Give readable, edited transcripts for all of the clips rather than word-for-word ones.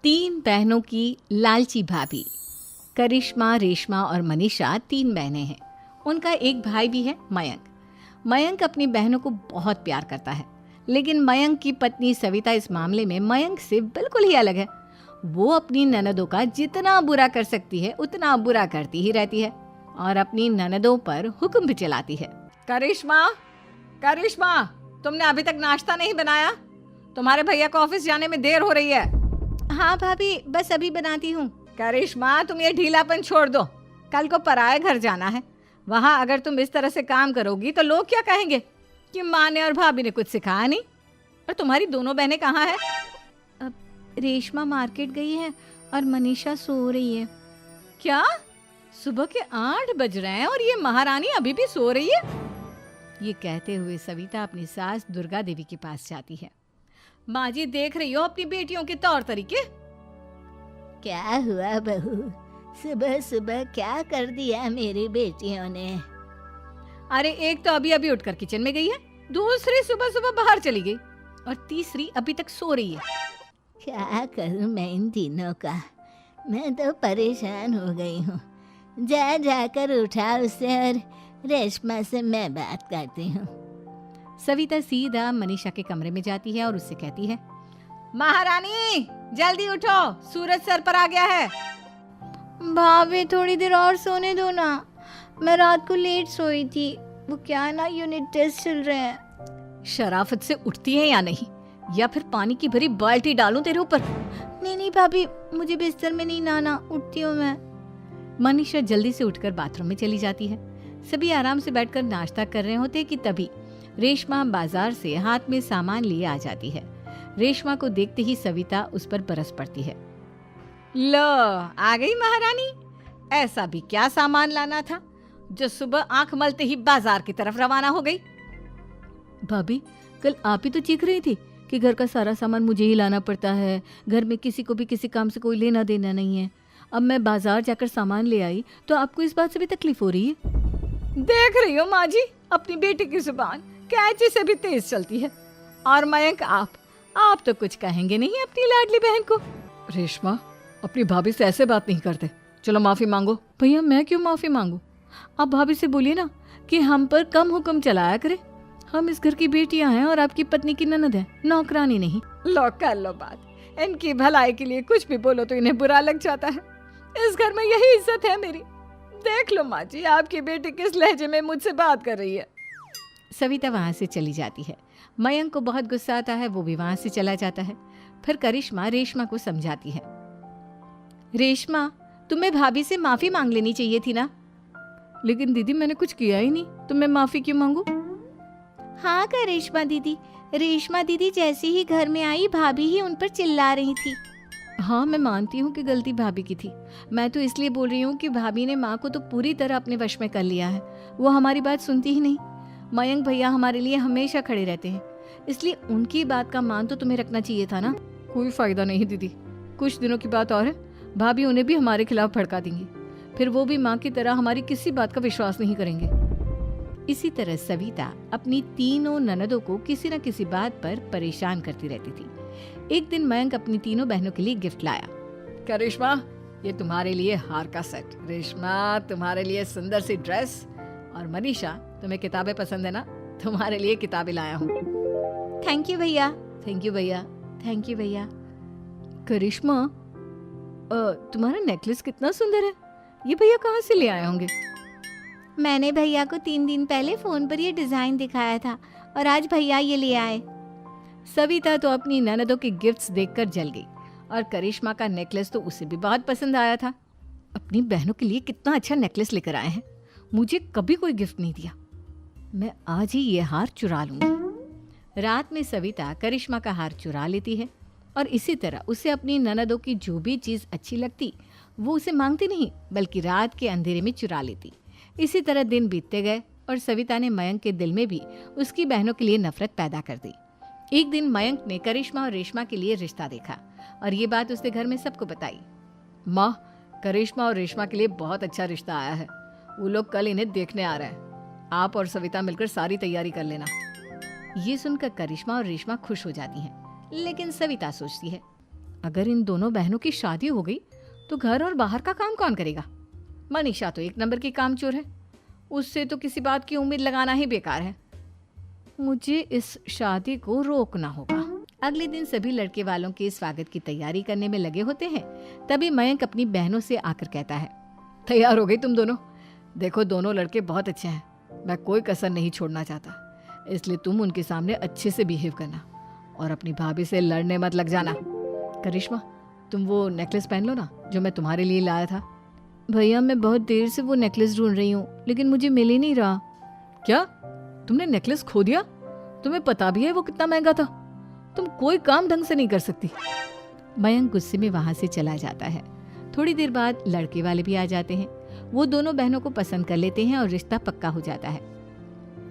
तीन बहनों की लालची भाभी। करिश्मा, रेशमा और मनीषा तीन बहनें हैं। उनका एक भाई भी है, मयंक। मयंक अपनी बहनों को बहुत प्यार करता है, लेकिन मयंक की पत्नी सविता इस मामले में मयंक से बिल्कुल ही अलग है। वो अपनी ननदों का जितना बुरा कर सकती है उतना बुरा करती ही रहती है और अपनी ननदों पर हुक्म भी चलाती है। करिश्मा, करिश्मा, तुमने अभी तक नाश्ता नहीं बनाया? तुम्हारे भैया को ऑफिस जाने में देर हो रही है। हाँ भाभी, बस अभी बनाती हूँ। करिश्मा, तुम ये ढीलापन छोड़ दो। कल को पराए घर जाना है। वहाँ अगर तुम इस तरह से काम करोगी तो लोग क्या कहेंगे कि माँ ने और भाभी ने कुछ सिखाया नहीं। और तुम्हारी दोनों बहनें कहाँ हैं? अब रेशमा मार्केट गई है और मनीषा सो रही है। क्या? सुबह के 8 बज रहे हैं और ये महारानी अभी भी सो रही है? ये कहते हुए सविता अपनी सास दुर्गा देवी के पास जाती है। माँ जी, देख रही हो अपनी बेटियों के तौर तरीके? क्या हुआ बहू, सुबह सुबह क्या कर दिया मेरी बेटियों ने? अरे एक तो अभी अभी उठकर किचन में गई है, दूसरी सुबह सुबह बाहर चली गई और तीसरी अभी तक सो रही है। क्या करूं मैं इन तीनों का, मैं तो परेशान हो गई हूँ। जा जाकर उठा उसे और रेशमा से मैं बात करती हूँ। सविता सीधा मनीषा के कमरे में जाती है और उससे कहती है, महारानी जल्दी उठो, सूरज सर पर आ गया है। भाभी थोड़ी देर और सोने दो ना, मैं रात को लेट सोई थी। वो क्या ना, यूनिट टेस्ट चल रहे हैं। शराफत से उठती है या नहीं, या फिर पानी की भरी बाल्टी डालूं तेरे ऊपर? नहीं नहीं भाभी, मुझे बिस्तर में नहीं नहाना, उठती हूँ मैं। मनीषा जल्दी से उठकर बाथरूम में चली जाती है। सभी आराम से बैठकर नाश्ता कर रहे होते कि तभी रेशमा बाजार से हाथ में सामान लिए आ जाती है। रेशमा को देखते ही सविता उस पर बरस पड़ती है। लो, आ गई महारानी। ऐसा भी क्या सामान लाना था जो सुबह आंख मलते ही बाजार की तरफ रवाना हो गई? भाभी, कल आप ही तो चीख रही थी कि घर का सारा सामान मुझे ही लाना पड़ता है, घर में किसी को भी किसी काम से कोई लेना देना नहीं है। अब मैं बाजार जाकर सामान ले आई तो आपको इस बात से भी तकलीफ हो रही है? देख रही हो माँ जी, अपनी बेटी की जुबान कैंची से भी तेज चलती है। और मयंक, आप तो कुछ कहेंगे नहीं अपनी लाडली बहन को। रेशमा, अपनी भाभी से ऐसे बात नहीं करते। चलो माफी मांगो। भैया, मैं क्यों माफी मांगू? आप भाभी से बोलिए ना कि हम पर कम हुक्म चलाया करे। हम इस घर की बेटियां हैं और आपकी पत्नी की ननद है, नौकरानी नहीं। लो कर लो बात। इनकी भलाई के लिए कुछ भी बोलो तो इन्हें बुरा लग जाता है। इस घर में यही इज्जत है मेरी। देख लो माँ जी, आपकी बेटी किस लहजे में मुझसे बात कर रही है। सविता वहां से चली जाती है। मयंक को बहुत गुस्सा आता है, वो भी वहां से चला जाता है। फिर करिश्मा रेशमा को समझाती है। रेशमा, तुम्हें भाभी से माफी मांग लेनी चाहिए थी ना। लेकिन दीदी, मैंने कुछ किया ही नहीं तो मैं माफी क्यों मांगू? हाँ करिश्मा दीदी, रेशमा दीदी जैसे ही घर में आई भाभी ही उन पर चिल्ला रही थी। हाँ, मैं मानती हूँ कि गलती भाभी की थी। मैं तो इसलिए बोल रही हूँ कि भाभी ने माँ को तो पूरी तरह अपने वश में कर लिया है। वो हमारी बात सुनती ही नहीं। मयंक भैया हमारे लिए हमेशा खड़े रहते हैं, इसलिए उनकी बात का मान तो तुम्हें रखना चाहिए था ना। कोई फायदा नहीं दीदी, कुछ दिनों की बात और है, भाभी उन्हें भी हमारे खिलाफ भड़का देंगी। फिर वो भी माँ की तरह हमारी किसी बात का विश्वास नहीं करेंगे। इसी तरह सविता अपनी तीनों ननदों को किसी न किसी बात पर परेशान करती रहती थी। एक दिन मयंक अपनी तीनों बहनों के लिए गिफ्ट लाया। क्या रेशमा, ये तुम्हारे लिए हार का सेट। रेशमा, तुम्हारे लिए सुंदर सी ड्रेस। और मनीषा, तुम्हें किताबें पसंद है ना, तुम्हारे लिए किताबें लाया हूँ। थैंक यू भैया। थैंक यू भैया। थैंक यू भैया। करिश्मा, तुम्हारा नेकलेस कितना सुंदर है। ये भैया कहाँ से ले आए होंगे? मैंने भैया को 3 दिन पहले फोन पर ये डिजाइन दिखाया था और आज भैया ये ले आए। सविता तो अपनी ननदों के गिफ्ट्स देखकर जल गई और करिश्मा का नेकलेस तो उसे भी बहुत पसंद आया था। अपनी बहनों के लिए कितना अच्छा नेकलेस लेकर आए हैं, मुझे कभी कोई गिफ्ट नहीं दिया। मैं आज ही ये हार चुरा लूंगी। रात में सविता करिश्मा का हार चुरा लेती है और इसी तरह उसे अपनी ननदों की जो भी चीज़ अच्छी लगती वो उसे मांगती नहीं, बल्कि रात के अंधेरे में चुरा लेती। इसी तरह दिन बीतते गए और सविता ने मयंक के दिल में भी उसकी बहनों के लिए नफरत पैदा कर दी। एक दिन मयंक ने करिश्मा और रेशमा के लिए रिश्ता देखा और ये बात उसने घर में सबको बताई। माँ, करिश्मा और रेशमा के लिए बहुत अच्छा रिश्ता आया है। वो लोग कल इन्हें देखने आ रहे हैं। आप और सविता मिलकर सारी तैयारी कर लेना। ये सुनकर करिश्मा और रेशमा खुश हो जाती हैं, लेकिन सविता सोचती है, अगर इन दोनों बहनों की शादी हो गई तो घर और बाहर का काम कौन करेगा? मनीषा तो एक नंबर की कामचोर है, उससे तो किसी बात की उम्मीद लगाना ही बेकार है। मुझे इस शादी को रोकना होगा। अगले दिन सभी लड़के वालों के स्वागत की तैयारी करने में लगे होते हैं। तभी मयंक अपनी बहनों से आकर कहता है, तैयार हो गई तुम दोनों? देखो दोनों लड़के बहुत अच्छे हैं, मैं कोई कसर नहीं छोड़ना चाहता, इसलिए तुम उनके सामने अच्छे से बिहेव करना और अपनी भाभी से लड़ने मत लग जाना। करिश्मा, तुम वो नेकलेस पहन लो ना जो मैं तुम्हारे लिए लाया था। भैया मैं बहुत देर से वो नेकलेस ढूंढ रही हूँ, लेकिन मुझे मिल ही नहीं रहा। क्या तुमने नेकलेस खो दिया? तुम्हें पता भी है वो कितना महंगा था? तुम कोई काम ढंग से नहीं कर सकती। मयंक गुस्से में वहां से चला जाता है। थोड़ी देर बाद लड़के वाले भी आ जाते हैं। वो दोनों बहनों को पसंद कर लेते हैं और रिश्ता पक्का हो जाता है।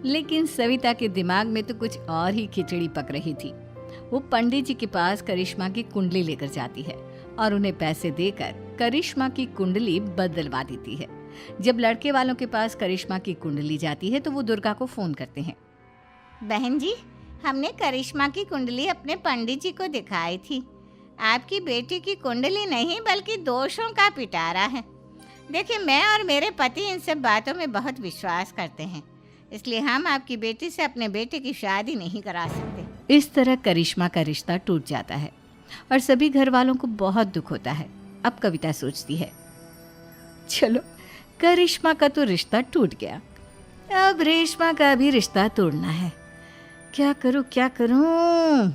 लेकिन सविता के दिमाग में तो कुछ और ही खिचड़ी पक रही थी। वो पंडित जी के पास करिश्मा की कुंडली लेकर जाती है और उन्हें पैसे देकर करिश्मा की कुंडली बदलवा देती है। जब लड़के वालों के पास करिश्मा की कुंडली जाती है तो वो दुर्गा को फोन करते हैं। बहन जी, हमने करिश्मा की कुंडली अपने पंडित जी को दिखाई थी। आपकी बेटी की कुंडली नहीं बल्कि दोषों का पिटारा है। देखिए, मैं और मेरे पति इन सब बातों में बहुत विश्वास करते हैं, इसलिए हम आपकी बेटी से अपने बेटे की शादी नहीं करा सकते। इस तरह करिश्मा का रिश्ता टूट जाता है और सभी घर वालों को बहुत दुख होता है। अब कविता सोचती है, चलो करिश्मा का तो रिश्ता टूट गया, अब रेशमा का भी रिश्ता तोड़ना है। क्या करूं?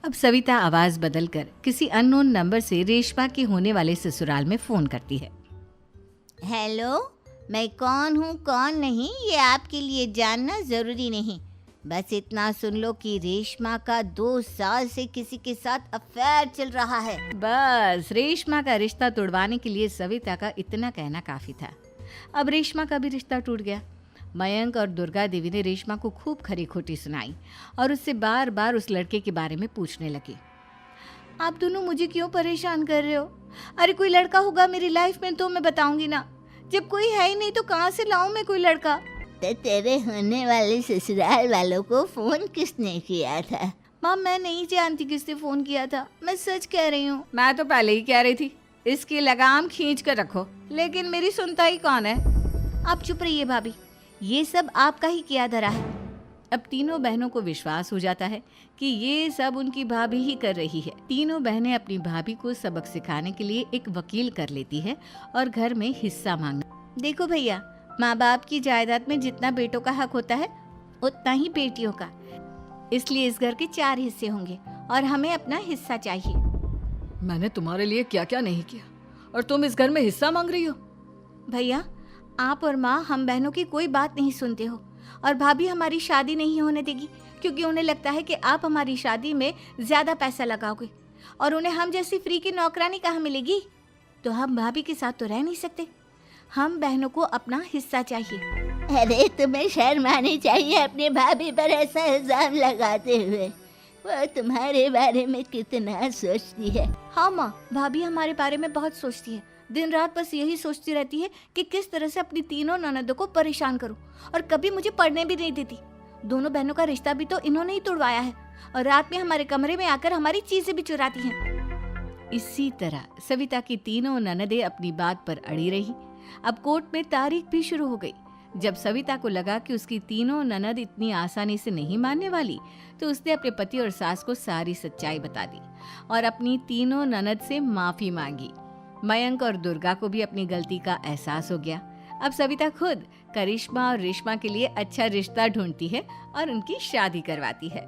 अब सविता आवाज बदलकर किसी अननोन नंबर से रेशमा के होने वाले ससुराल में फोन करती है। हेलो, मैं कौन हूँ कौन नहीं ये आपके लिए जानना ज़रूरी नहीं। बस इतना सुन लो कि रेशमा का 2 साल से किसी के साथ अफेयर चल रहा है। बस रेशमा का रिश्ता तोड़वाने के लिए सविता का इतना कहना काफी था। अब रेशमा का भी रिश्ता टूट गया। मयंक और दुर्गा देवी ने रेशमा को खूब खरी खोटी सुनाई और उससे बार बार उस लड़के के बारे में पूछने लगी। आप दोनों मुझे क्यों परेशान कर रहे हो? अरे कोई लड़का होगा मेरी लाइफ में तो मैं बताऊंगी ना, जब कोई है ही नहीं तो कहाँ से लाऊं मैं कोई लड़का? तो तेरे होने वाले ससुराल वालों को फोन किसने किया था? माँ मैं नहीं जानती किसने फोन किया था, मैं सच कह रही हूँ। मैं तो पहले ही कह रही थी इसकी लगाम खींच कर रखो, लेकिन मेरी सुनता ही कौन है। आप चुप रहिए भाभी, ये सब आपका ही किया धरा है। अब तीनों बहनों को विश्वास हो जाता है कि ये सब उनकी भाभी ही कर रही है। तीनों बहनें अपनी भाभी को सबक सिखाने के लिए एक वकील कर लेती है और घर में हिस्सा मांगना। देखो भैया, माँ बाप की जायदाद में जितना बेटों का हक होता है उतना ही बेटियों का, इसलिए इस घर के 4 हिस्से होंगे और हमें अपना हिस्सा चाहिए। मैंने तुम्हारे लिए क्या क्या नहीं किया और तुम इस घर में हिस्सा मांग रही हो? भैया, आप और माँ हम बहनों की कोई बात नहीं सुनते हो और भाभी हमारी शादी नहीं होने देगी क्योंकि उन्हें लगता है कि आप हमारी शादी में ज्यादा पैसा लगाओगे और उन्हें हम जैसी फ्री की नौकरानी कहाँ मिलेगी। तो हम भाभी के साथ तो रह नहीं सकते, हम बहनों को अपना हिस्सा चाहिए। अरे तुम्हें शर्म आनी चाहिए अपने भाभी पर ऐसा इल्जाम लगाते हुए। वो तुम्हारे बारे में कितना सोचती है। हाँ माँ, भाभी हमारे बारे में बहुत सोचती है, दिन रात बस यही सोचती रहती है कि किस तरह से अपनी तीनों ननदों को परेशान करूं और कभी मुझे पढ़ने भी नहीं देती। दोनों बहनों का रिश्ता भी तो इन्होंने ही तोड़वाया है और रात में हमारे कमरे में आकर हमारी चीजें भी चुराती हैं। इसी तरह सविता की तीनों ननदें अपनी बात पर अड़ी रही। अब कोर्ट में तारीख भी शुरू हो गई। जब सविता को लगा कि उसकी तीनों ननद इतनी आसानी से नहीं मानने वाली, तो उसने अपने पति और सास को सारी सच्चाई बता दी और अपनी तीनों ननद से माफी मांगी। मयंक और दुर्गा को भी अपनी गलती का एहसास हो गया। अब सविता खुद करिश्मा और रेशमा के लिए अच्छा रिश्ता ढूंढती है और उनकी शादी करवाती है।